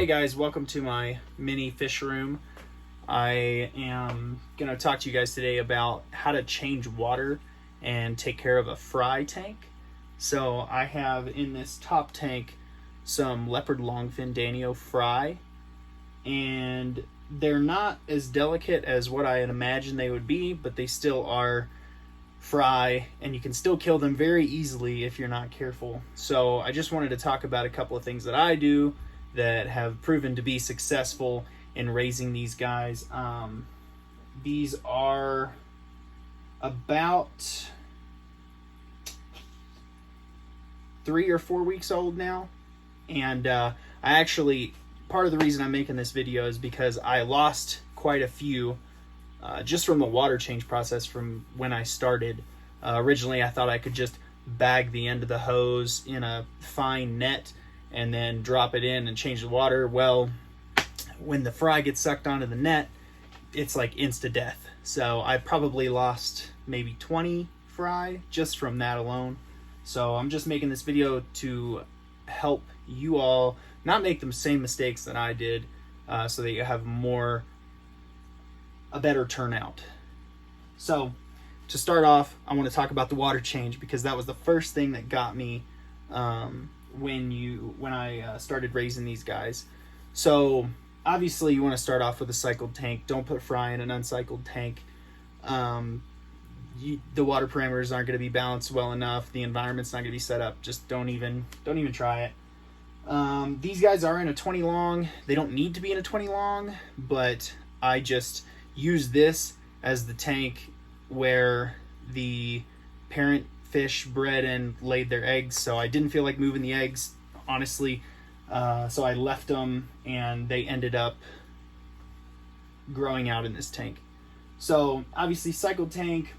Hey guys, welcome to my mini fish room. I am going to talk to you guys today about how to change water and take care of a fry tank. So I have in this top tank some leopard longfin Danio fry, and they're not as delicate as what I had imagined they would be, but they still are fry, and you can still kill them very easily if you're not careful. So I just wanted to talk about a couple of things that I do that have proven to be successful in raising these guys. These are about 3 or 4 weeks old now, and I actually, part of the reason I'm making this video is because I lost quite a few just from the water change process from when I started. Originally I thought I could just bag the end of the hose in a fine net and then drop it in and change the water. Well, when the fry gets sucked onto the net, it's like insta-death. So I probably lost maybe 20 fry just from that alone. So I'm just making this video to help you all not make the same mistakes that I did, so that you have a better turnout. So to start off, I want to talk about the water change, because that was the first thing that got me when I started raising these guys. So obviously you want to start off with a cycled tank. Don't put fry in an uncycled tank. The water parameters aren't going to be balanced well enough. The environment's not going to be set up. Just don't even try it. These guys are in a 20 long. They don't need to be in a 20 long, but I just use this as the tank where the parent fish bred and laid their eggs. So I didn't feel like moving the eggs, honestly. So I left them, and they ended up growing out in this tank. So obviously, cycled tank.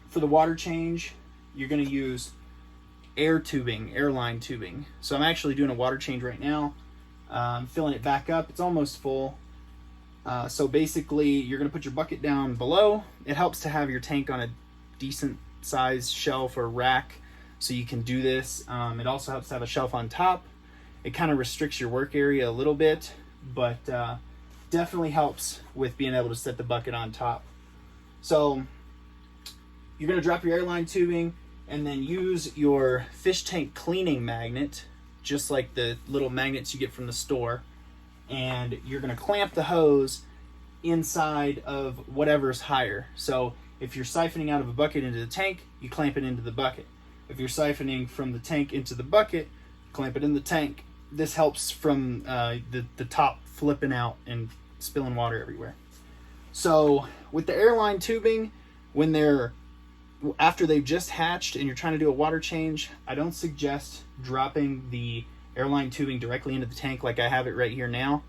For the water change, you're going to use airline tubing. So I'm actually doing a water change right now. I'm filling it back up. It's almost full. So basically, you're going to put your bucket down below. It helps to have your tank on a decent size shelf or rack so you can do this. It also helps to have a shelf on top. It kind of restricts your work area a little bit, but definitely helps with being able to set the bucket on top. So you're going to drop your airline tubing and then use your fish tank cleaning magnet, just like the little magnets you get from the store. And you're going to clamp the hose inside of whatever's higher. So if you're siphoning out of a bucket into the tank, you clamp it into the bucket. If you're siphoning from the tank into the bucket, clamp it in the tank. This helps from the top flipping out and spilling water everywhere. So with the airline tubing, after they've just hatched and you're trying to do a water change, I don't suggest dropping the airline tubing directly into the tank like I have it right here now,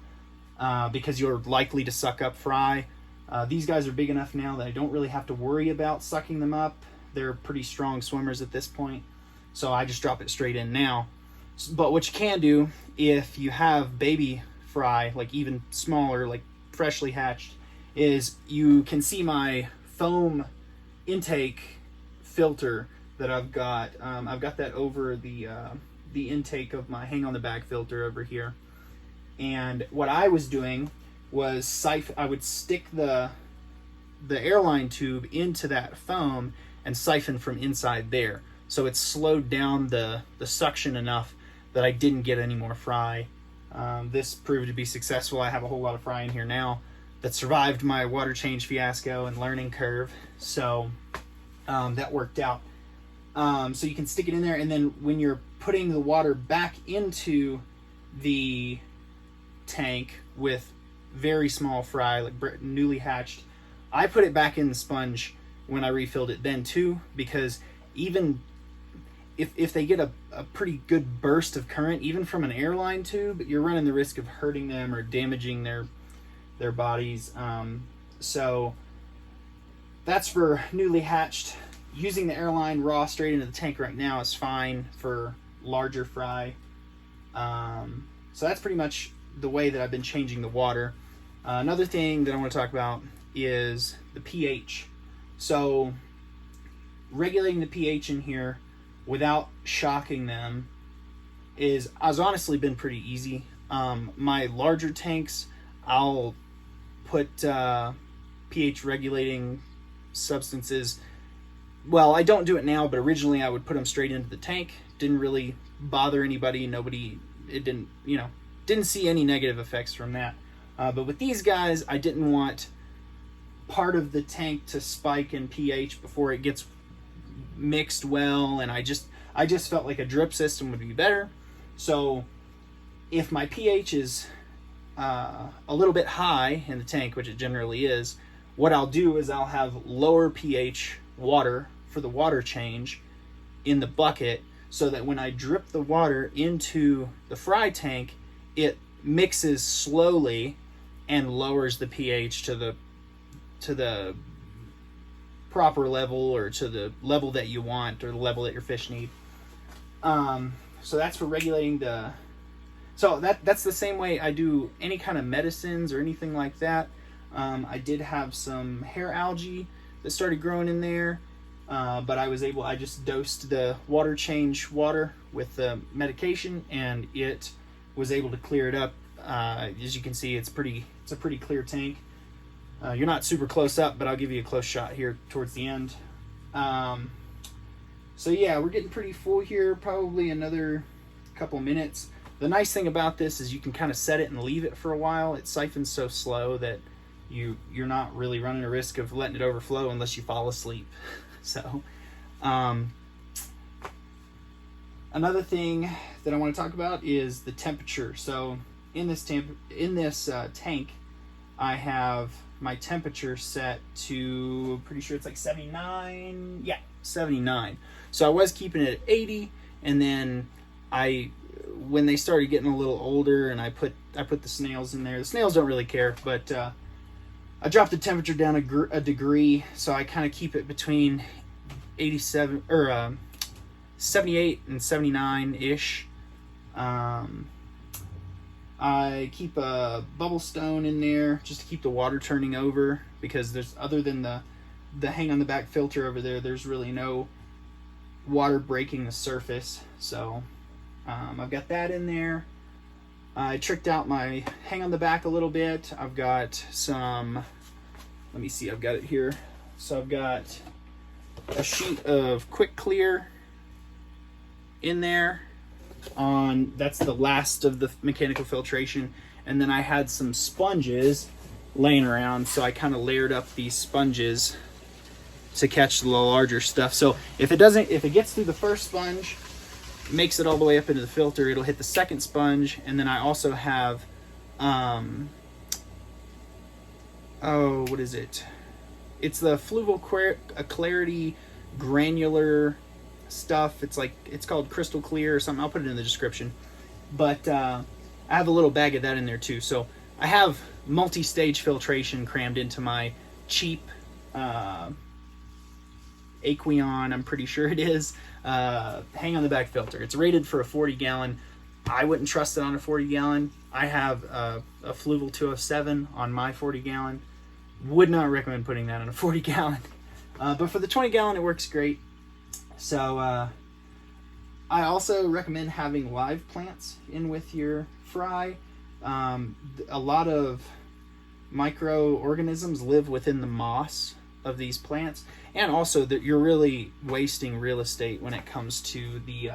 because you're likely to suck up fry. These guys are big enough now that I don't really have to worry about sucking them up. They're pretty strong swimmers at this point, so I just drop it straight in now. But what you can do, if you have baby fry, like even smaller, like freshly hatched, is you can see my foam intake filter that I've got. I've got that over the intake of my hang on the bag filter over here. And what I was doing was I would stick the airline tube into that foam and siphon from inside there. So it slowed down the suction enough that I didn't get any more fry. This proved to be successful. I have a whole lot of fry in here now that survived my water change fiasco and learning curve. So that worked out. So you can stick it in there, and then when you're putting the water back into the tank with very small fry, like newly hatched, I put it back in the sponge when I refilled it then too, because even if they get a pretty good burst of current, even from an airline tube, you're running the risk of hurting them or damaging their bodies. So that's for newly hatched. Using the airline raw straight into the tank right now is fine for larger fry. So that's pretty much the way that I've been changing the water. Another thing that I want to talk about is the pH. So regulating the pH in here without shocking them has honestly been pretty easy. My larger tanks, I'll put pH regulating substances. Well, I don't do it now, but originally I would put them straight into the tank. Didn't really bother anybody. It didn't, didn't see any negative effects from that. But with these guys, I didn't want part of the tank to spike in pH before it gets mixed well, and I just felt like a drip system would be better. So if my pH is a little bit high in the tank, which it generally is, what I'll do is I'll have lower pH water for the water change in the bucket, so that when I drip the water into the fry tank, it mixes slowly and lowers the pH to the proper level, or to the level that you want, or the level that your fish need. So that's for regulating that's the same way I do any kind of medicines or anything like that. I did have some hair algae that started growing in there, but I just dosed the water change water with the medication, and it was able to clear it up. As you can see, it's a pretty clear tank. You're not super close up, but I'll give you a close shot here towards the end. So yeah, we're getting pretty full here, probably another couple minutes. The nice thing about this is you can kind of set it and leave it for a while. It siphons so slow that you're not really running a risk of letting it overflow unless you fall asleep. So another thing that I want to talk about is the temperature. So in this tank, I have my temperature set to, pretty sure it's like 79. Yeah, 79. So I was keeping it at 80, and then when they started getting a little older, and I put the snails in there. The snails don't really care, but I dropped the temperature down a degree, so I kind of keep it between 87 or 78 and 79 ish. I keep a bubble stone in there just to keep the water turning over, because there's, other than the hang on the back filter over there, there's really no water breaking the surface. So I've got that in there. I tricked out my hang on the back a little bit. I've got some, let me see, I've got it here. So I've got a sheet of quick clear in there. That's the last of the mechanical filtration, and then I had some sponges laying around, so I kind of layered up these sponges to catch the larger stuff. So if it gets through the first sponge, makes it all the way up into the filter, it'll hit the second sponge. And then I also have what is it? It's the fluval clarity granular stuff. It's called crystal clear or something. I'll put it in the description. But I have a little bag of that in there too. So I have multi-stage filtration crammed into my cheap Aqueon, I'm pretty sure it is, hang on the back filter. It's rated for a 40 gallon. I wouldn't trust it on a 40 gallon. I have a Fluval 207 on my 40 gallon. Would not recommend putting that on a 40 gallon. But for the 20 gallon, it works great. So I also recommend having live plants in with your fry. A lot of microorganisms live within the moss of these plants, and also that you're really wasting real estate when it comes to the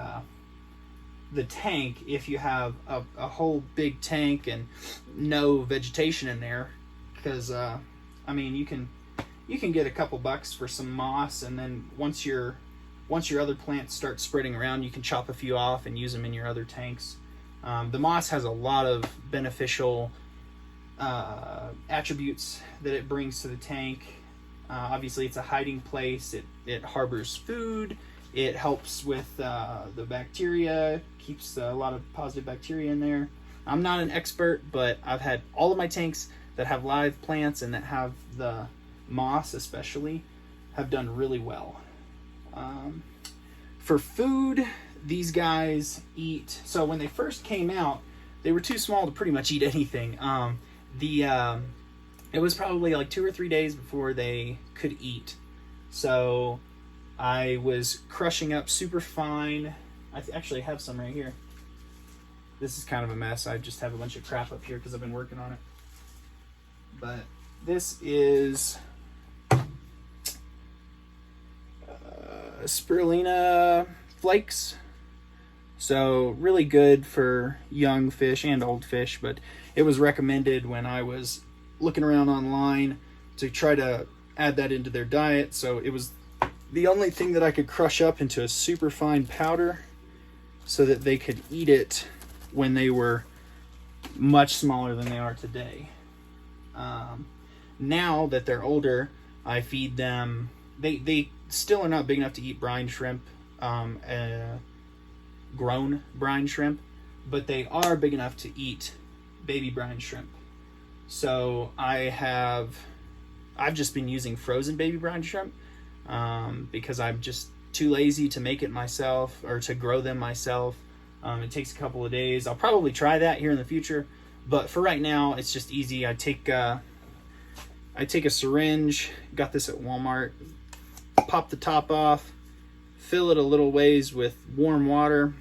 tank if you have a whole big tank and no vegetation in there, because I mean, you can get a couple bucks for some moss, and then once your other plants start spreading around, you can chop a few off and use them in your other tanks. The moss has a lot of beneficial attributes that it brings to the tank. Obviously, it's a hiding place. It harbors food. It helps with the bacteria, keeps a lot of positive bacteria in there. I'm not an expert, but I've had all of my tanks that have live plants and that have the moss especially have done really well. For food, these guys eat. So when they first came out, they were too small to pretty much eat anything. It was probably like 2 or 3 days before they could eat. So I was crushing up super fine. I actually have some right here. This is kind of a mess. I just have a bunch of crap up here because I've been working on it. But this is spirulina flakes. So really good for young fish and old fish, but it was recommended when I was looking around online to try to add that into their diet. So it was the only thing that I could crush up into a super fine powder so that they could eat it when they were much smaller than they are today. Now that they're older, I feed them, they still are not big enough to eat brine shrimp, grown brine shrimp, but they are big enough to eat baby brine shrimp. So I've just been using frozen baby brine shrimp because I'm just too lazy to make it myself or to grow them myself. It takes a couple of days. I'll probably try that here in the future, but for right now it's just easy. I take a syringe, got this at Walmart, pop the top off, fill it a little ways with warm water,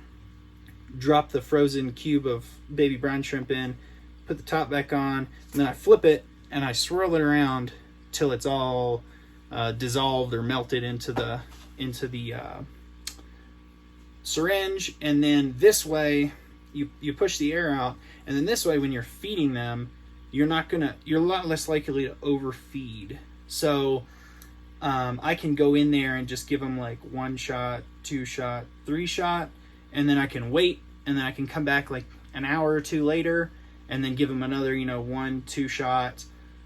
drop the frozen cube of baby brine shrimp in, put the top back on, and then I flip it and I swirl it around till it's all dissolved or melted into the syringe. And then this way you push the air out, and then this way when you're feeding them, you're a lot less likely to overfeed. So I can go in there and just give them like 1 shot, 2 shot, 3 shot, and then I can wait, and then I can come back like an hour or two later and then give them another 1, 2 shots.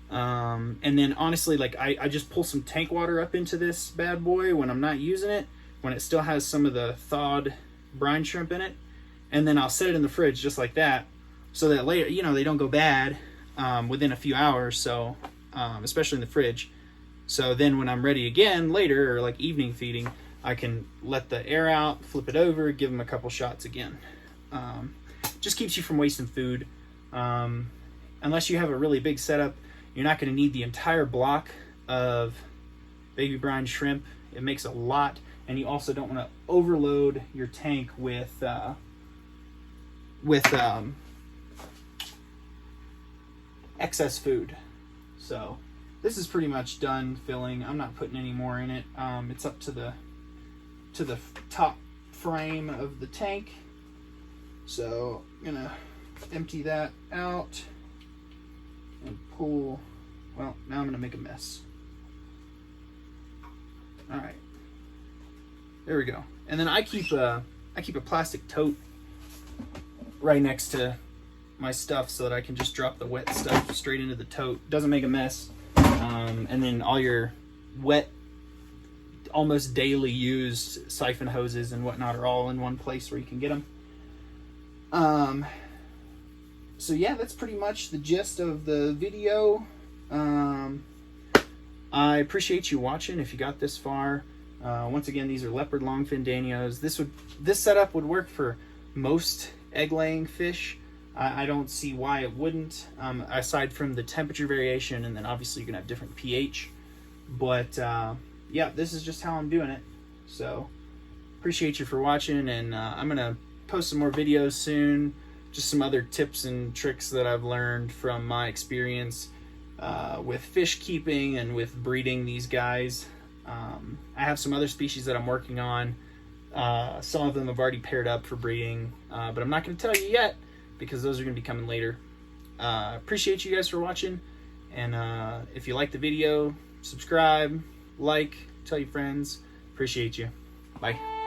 And then honestly, like I just pull some tank water up into this bad boy when I'm not using it, when it still has some of the thawed brine shrimp in it, and then I'll set it in the fridge just like that, so that later, they don't go bad within a few hours. So especially in the fridge. So then when I'm ready again later, or like evening feeding, I can let the air out, flip it over, give them a couple shots again. Just keeps you from wasting food. Unless you have a really big setup, you're not going to need the entire block of baby brine shrimp. It makes a lot, and you also don't want to overload your tank with excess food. So this is pretty much done filling. I'm not putting any more in it. It's up to the top frame of the tank. So I'm gonna empty that out and pull. Well, now I'm gonna make a mess. All right, there we go. And then I keep a plastic tote right next to my stuff so that I can just drop the wet stuff straight into the tote. Doesn't make a mess. And then all your wet, almost daily used siphon hoses and whatnot are all in one place where you can get them. So yeah, that's pretty much the gist of the video. I appreciate you watching if you got this far. Once again, these are leopard longfin Danios. This setup would work for most egg-laying fish. I don't see why it wouldn't, aside from the temperature variation, and then obviously you're gonna have different pH. But yeah, this is just how I'm doing it. So appreciate you for watching, and I'm gonna post some more videos soon. Just some other tips and tricks that I've learned from my experience with fish keeping and with breeding these guys. I have some other species that I'm working on. Some of them have already paired up for breeding, but I'm not going to tell you yet because those are going to be coming later. Appreciate you guys for watching, and if you like the video, subscribe, like, tell your friends. Appreciate you. Bye.